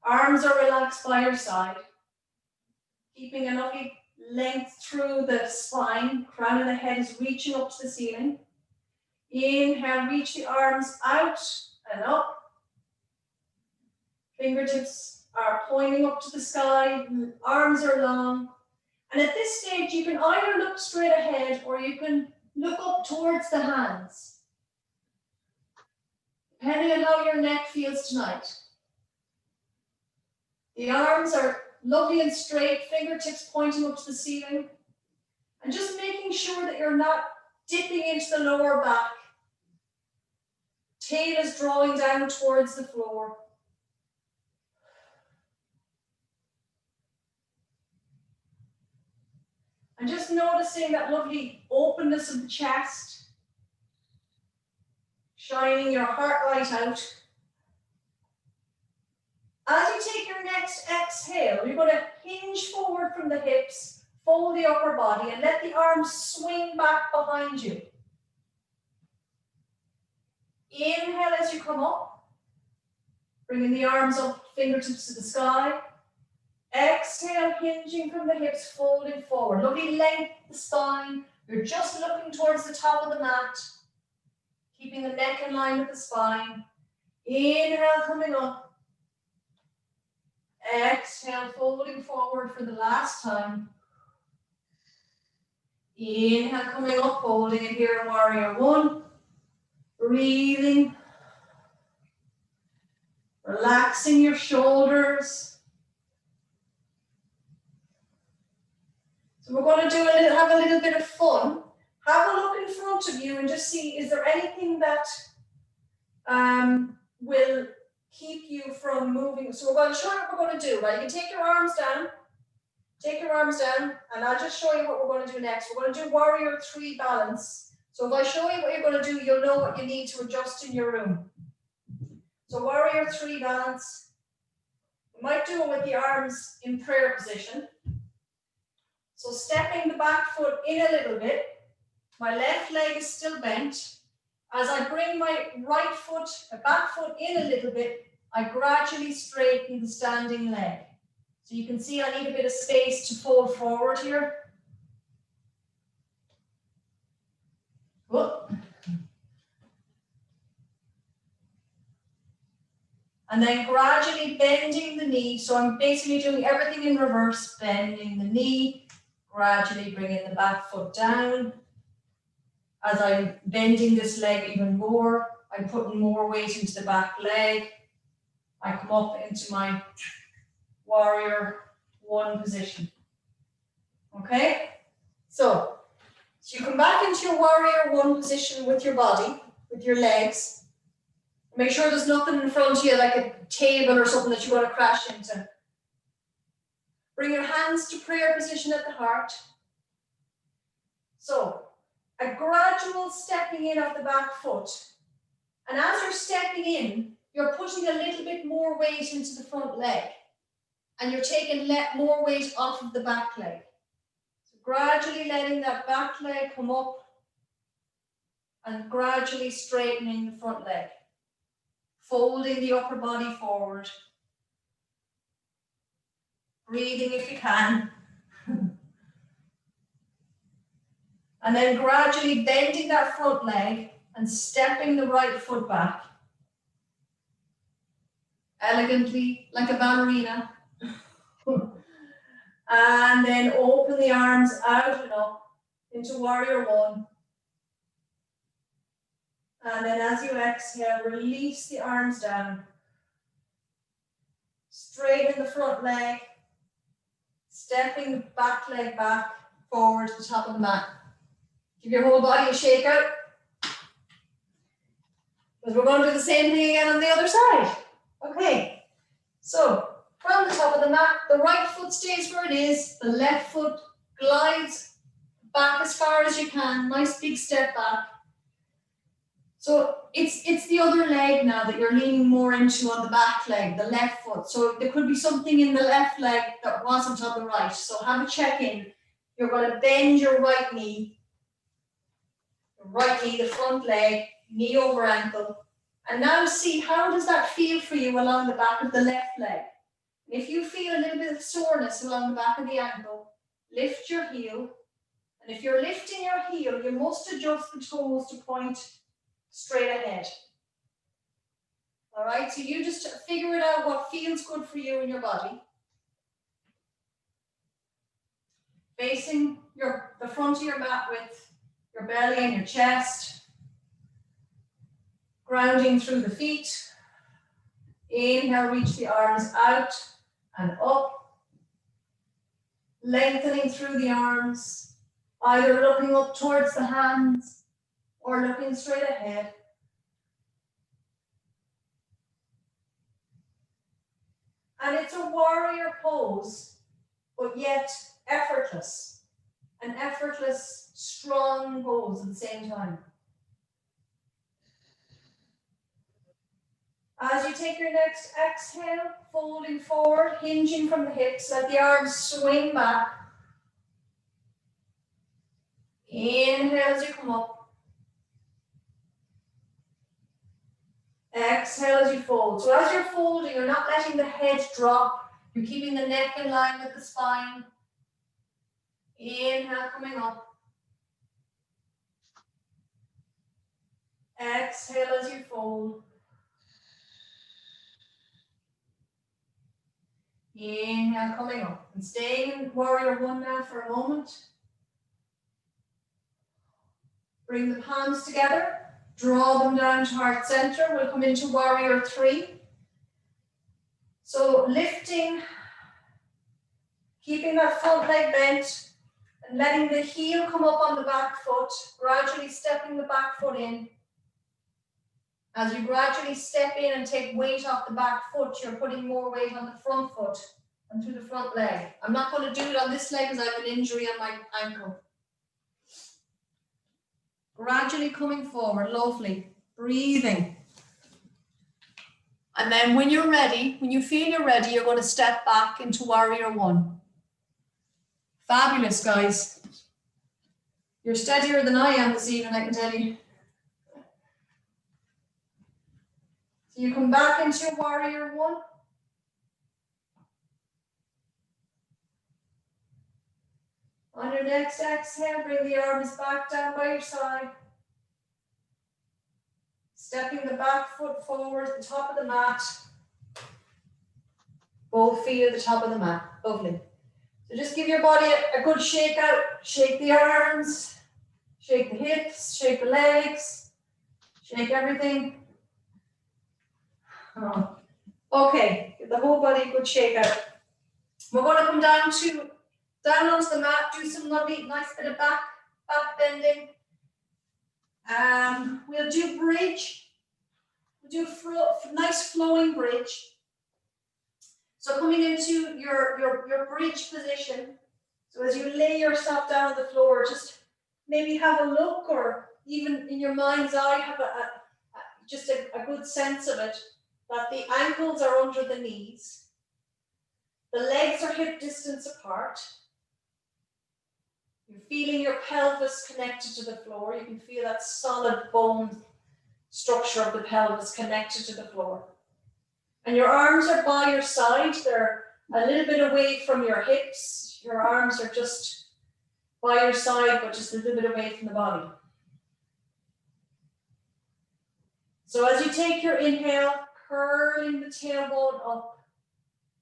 Arms are relaxed by your side. Keeping a lovely length through the spine. Crown of the head is reaching up to the ceiling. Inhale, reach the arms out and up. Fingertips are pointing up to the sky. Arms are long. And at this stage, you can either look straight ahead or you can look up towards the hands, depending on how your neck feels tonight. The arms are lovely and straight, fingertips pointing up to the ceiling. And just making sure that you're not dipping into the lower back. Tail is drawing down towards the floor. And just noticing that lovely openness of the chest. Shining your heart right out. As you take your next exhale, you're going to hinge forward from the hips, fold the upper body, and let the arms swing back behind you. Inhale as you come up, bringing the arms up, fingertips to the sky. Exhale, hinging from the hips, folding forward. Lovely length of the spine. You're just looking towards the top of the mat, keeping the neck in line with the spine. Inhale, coming up. Exhale, folding forward for the last time. Inhale, coming up, holding it here in warrior one. Breathing. Relaxing your shoulders. So we're going to have a little bit of fun. Have a look in front of you and just see, is there anything that will keep you from moving? So we're going to show you what we're going to do, right? You can take your arms down. Take your arms down, and I'll just show you what we're going to do next. We're going to do warrior three balance. So if I show you what you're going to do, you'll know what you need to adjust in your room. So warrior three balance. You might do it with the arms in prayer position. So stepping the back foot in a little bit. My left leg is still bent. As I bring my right foot, the back foot in a little bit, I gradually straighten the standing leg. So you can see I need a bit of space to fold forward here. Whoop. And then gradually bending the knee. So I'm basically doing everything in reverse, bending the knee, gradually bringing the back foot down. As I'm bending this leg even more, I'm putting more weight into the back leg. I come up into my warrior one position. Okay? So you come back into your warrior one position with your body, with your legs. Make sure there's nothing in front of you like a table or something that you want to crash into. Bring your hands to prayer position at the heart. So a gradual stepping in of the back foot. And as you're stepping in, you're putting a little bit more weight into the front leg. And you're taking more weight off of the back leg. So gradually letting that back leg come up and gradually straightening the front leg. Folding the upper body forward. Breathing if you can. And then gradually bending that front leg and stepping the right foot back. Elegantly, like a ballerina. And then open the arms out and up into warrior one. And then as you exhale, release the arms down. Straighten the front leg. Stepping the back leg back forward to the top of the mat. Give your whole body a shake out. Because we're going to do the same thing again on the other side. Okay. So from the top of the mat, the right foot stays where it is. The left foot glides back as far as you can, nice big step back. So it's the other leg now that you're leaning more into on the back leg, the left foot. So there could be something in the left leg that wasn't on the right. So have a check in. You're going to bend your right knee, the front leg, knee over ankle. And now see, how does that feel for you along the back of the left leg? If you feel a little bit of soreness along the back of the ankle, lift your heel. And if you're lifting your heel, you must adjust the toes to point straight ahead. All right, so you just figure it out what feels good for you in your body. Facing the front of your mat with your belly and your chest. Grounding through the feet. Inhale, reach the arms out and up. Lengthening through the arms, either looking up towards the hands or looking straight ahead. And it's a warrior pose, but yet effortless. An effortless, strong pose at the same time. As you take your next exhale, folding forward, hinging from the hips, let the arms swing back. Inhale as you come up. Exhale as you fold. So as you're folding, you're not letting the head drop. You're keeping the neck in line with the spine. Inhale, coming up. Exhale as you fold. Inhale, coming up. And staying in warrior one now for a moment. Bring the palms together. Draw them down to heart center. We'll come into warrior three. So lifting, keeping that front leg bent, and letting the heel come up on the back foot, gradually stepping the back foot in. As you gradually step in and take weight off the back foot, you're putting more weight on the front foot and through the front leg. I'm not going to do it on this leg because I have an injury on my ankle. Gradually coming forward, lovely, breathing. And then when you're ready, when you feel you're ready, you're going to step back into warrior one. Fabulous, guys. You're steadier than I am this evening, I can tell you. So you come back into warrior one. On your next exhale, bring the arms back down by your side. Stepping the back foot forward, the top of the mat. Both feet at the top of the mat. Lovely. So just give your body a good shake out. Shake the arms, shake the hips, shake the legs, shake everything. Oh. Okay, give the whole body a good shake out. We're going to come down onto the mat, do some lovely, nice bit of back bending. We'll do bridge. We'll do nice flowing bridge. So coming into your bridge position. So as you lay yourself down on the floor, just maybe have a look, or even in your mind's eye, have just a good sense of it, that the ankles are under the knees. The legs are hip distance apart. You're feeling your pelvis connected to the floor. You can feel that solid bone structure of the pelvis connected to the floor. And your arms are by your side. They're a little bit away from your hips. Your arms are just by your side, but just a little bit away from the body. So as you take your inhale, curling the tailbone up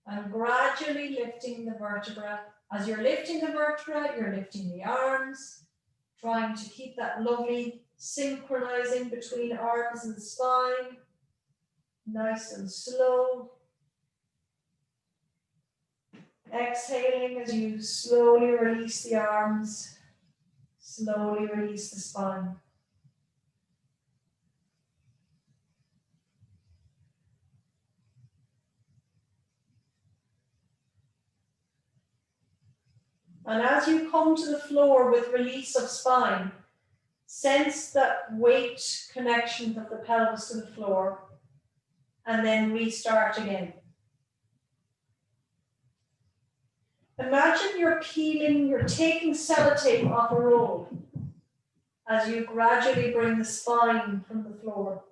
and gradually lifting the vertebra. As you're lifting the vertebra, you're lifting the arms, trying to keep that lovely synchronizing between arms and spine. Nice and slow. Exhaling as you slowly release the arms, slowly release the spine. And as you come to the floor with release of spine, sense that weight connection of the pelvis to the floor, and then restart again. Imagine you're taking sellotape off a roll as you gradually bring the spine from the floor,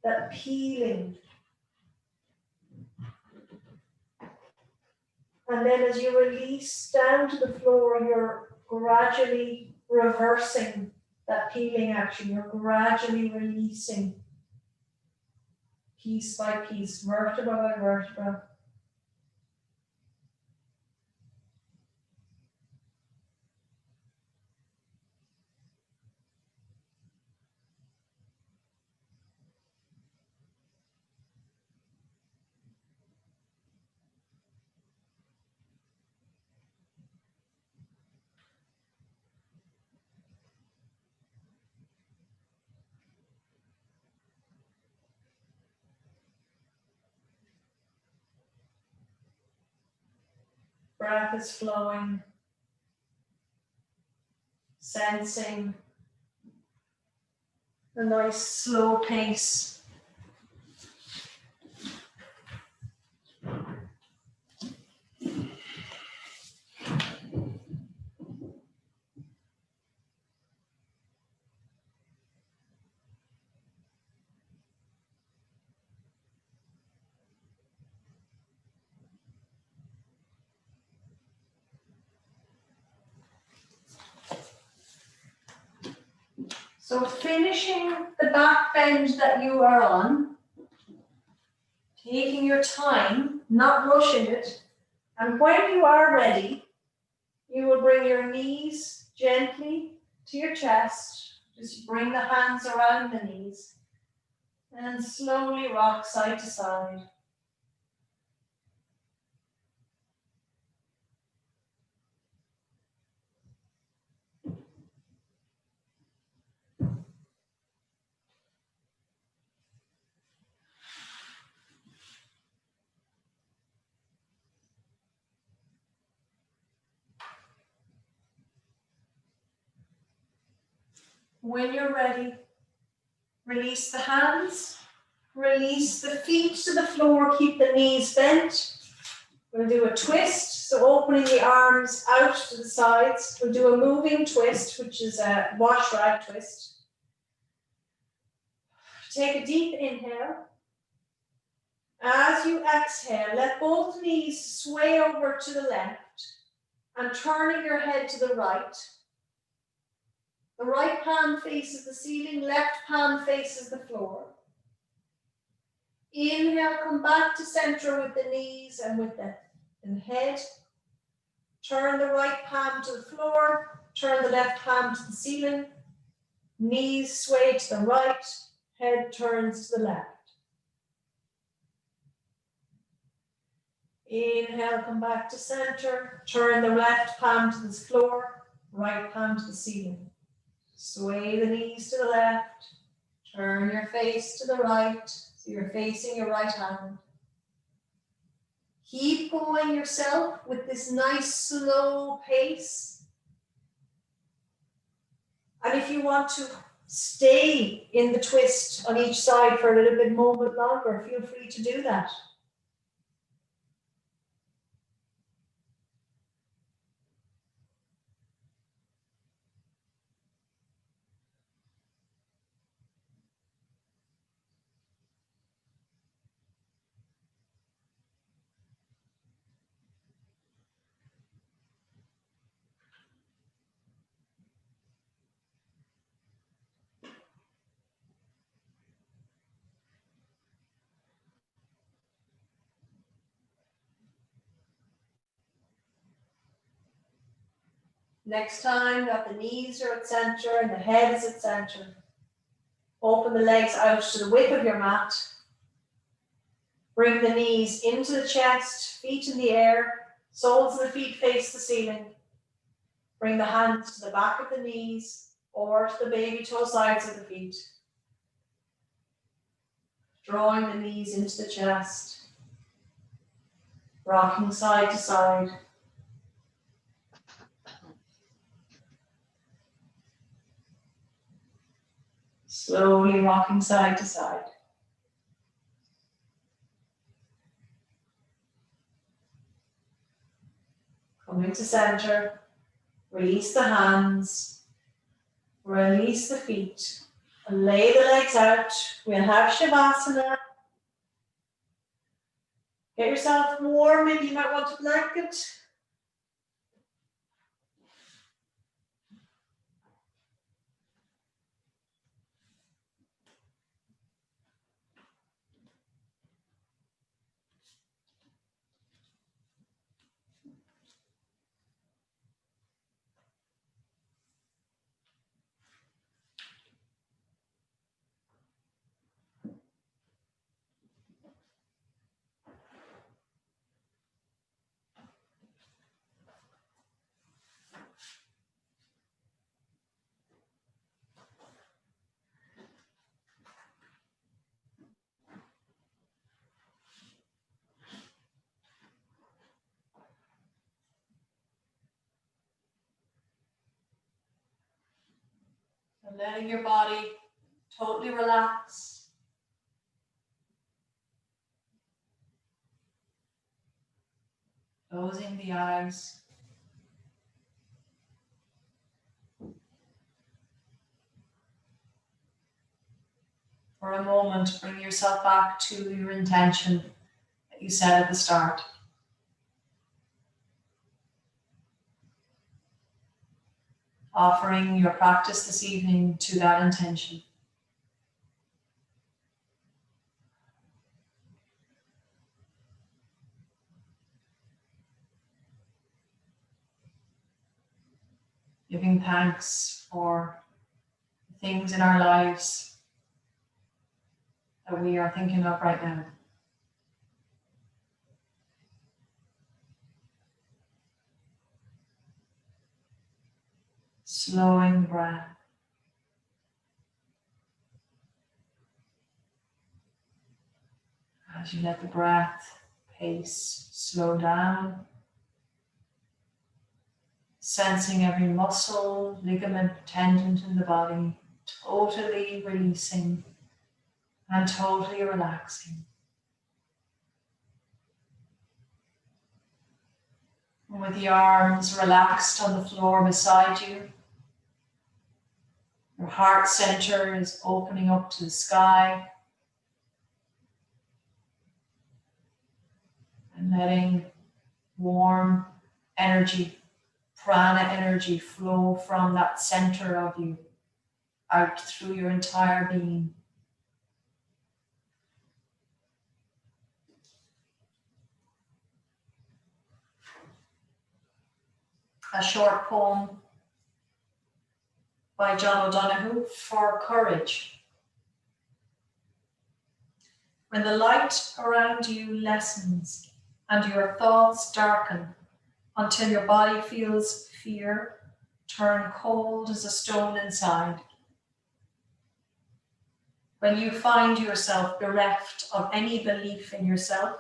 that peeling. And then as you release down to the floor, you're gradually reversing that peeling action. You're gradually releasing piece by piece, vertebra by vertebra. Breath is flowing, sensing a nice slow pace. So finishing the back bend that you are on, taking your time, not rushing it, and when you are ready, you will bring your knees gently to your chest. Just bring the hands around the knees and slowly rock side to side. When you're ready, release the hands, release the feet to the floor, keep the knees bent. We'll do a twist, so opening the arms out to the sides. We'll do a moving twist, which is a wash rag twist. Take a deep inhale. As you exhale, let both knees sway over to the left and turning your head to the right. The right palm faces the ceiling, left palm faces the floor. Inhale, come back to center with the knees and with the head. Turn the right palm to the floor, turn the left palm to the ceiling. Knees sway to the right, head turns to the left. Inhale, come back to center, turn the left palm to the floor, right palm to the ceiling. Sway the knees to the left, turn your face to the right, so you're facing your right hand. Keep going yourself with this nice slow pace. And if you want to stay in the twist on each side for a little bit moment longer, feel free to do that. Next time that the knees are at center and the head is at center, open the legs out to the width of your mat. Bring the knees into the chest, feet in the air, soles of the feet face the ceiling. Bring the hands to the back of the knees or to the baby toe sides of the feet. Drawing the knees into the chest. Rocking side to side. Slowly rocking side to side. Come into center. Release the hands. Release the feet. And lay the legs out. We'll have Shavasana. Get yourself warm. Maybe you might want a blanket. And letting your body totally relax. Closing the eyes. For a moment, bring yourself back to your intention that you set at the start. Offering your practice this evening to that intention. Giving thanks for the things in our lives that we are thinking of right now. Slowing the breath. As you let the breath pace slow down. Sensing every muscle, ligament, tendon in the body, totally releasing and totally relaxing. And with the arms relaxed on the floor beside you, your heart center is opening up to the sky and letting warm energy, prana energy flow from that center of you out through your entire being. A short poem by John O'Donoghue for courage. When the light around you lessens and your thoughts darken until your body feels fear, turn cold as a stone inside. When you find yourself bereft of any belief in yourself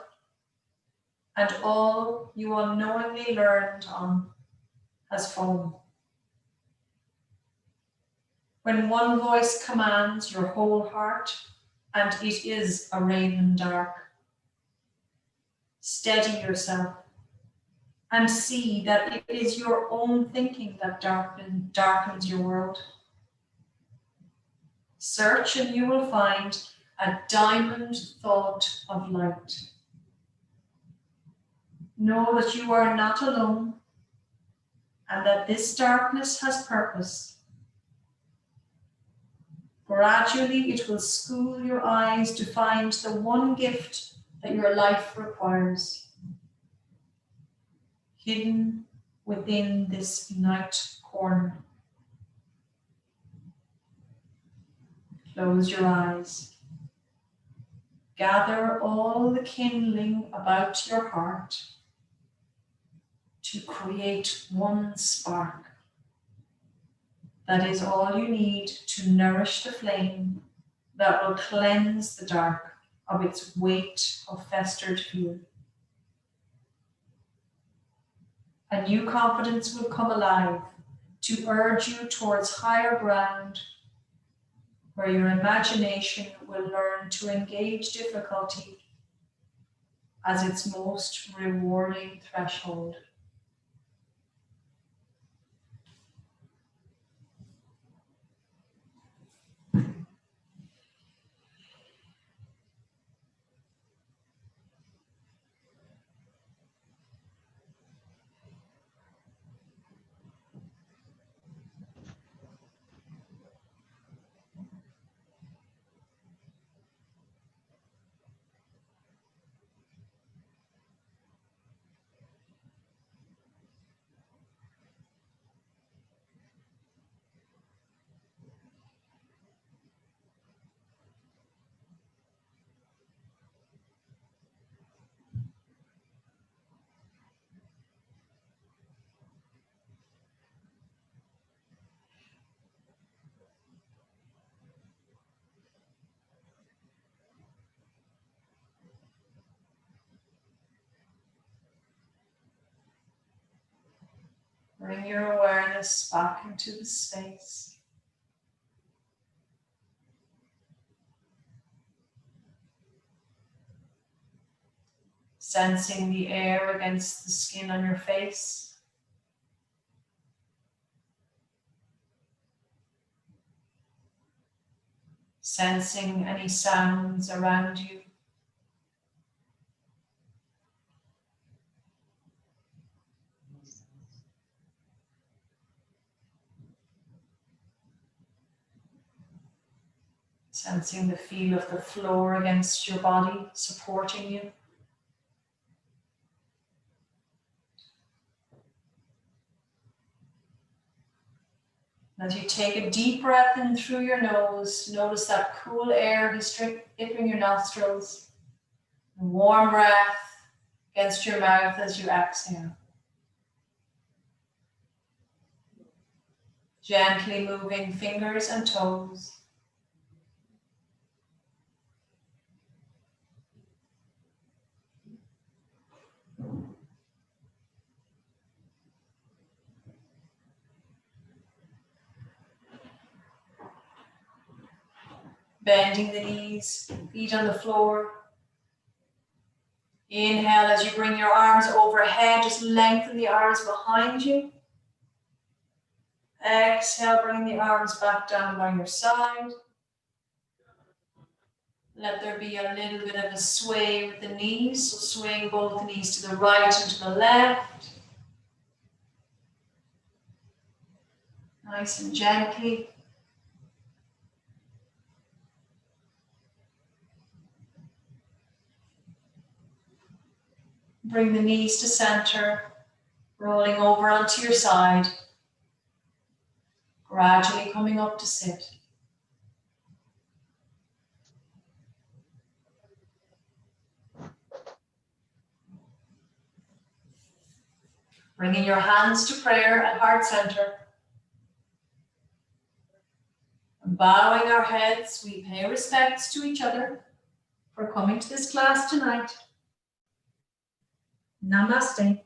and all you unknowingly learned on has fallen. When one voice commands your whole heart and it is a raven dark, steady yourself and see that it is your own thinking that darkens your world. Search and you will find a diamond thought of light. Know that you are not alone and that this darkness has purpose. Gradually it will school your eyes to find the one gift that your life requires, hidden within this night corner. Close your eyes. Gather all the kindling about your heart to create one spark. That is all you need to nourish the flame that will cleanse the dark of its weight of festered fear. A new confidence will come alive to urge you towards higher ground where your imagination will learn to engage difficulty as its most rewarding threshold. Bring your awareness back into the space. Sensing the air against the skin on your face. Sensing any sounds around you. Sensing the feel of the floor against your body, supporting you. As you take a deep breath in through your nose, notice that cool air hitting your nostrils. A warm breath against your mouth as you exhale. Gently moving fingers and toes. Bending the knees, feet on the floor. Inhale as you bring your arms overhead, just lengthen the arms behind you. Exhale, bring the arms back down by your side. Let there be a little bit of a sway with the knees, so swaying both knees to the right and to the left. Nice and gently. Bring the knees to center, rolling over onto your side. Gradually coming up to sit. Bringing your hands to prayer at heart center. And bowing our heads, we pay respects to each other for coming to this class tonight. Namaste.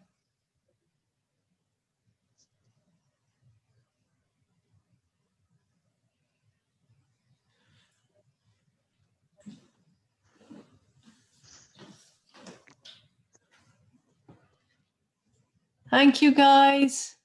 Thank you, guys.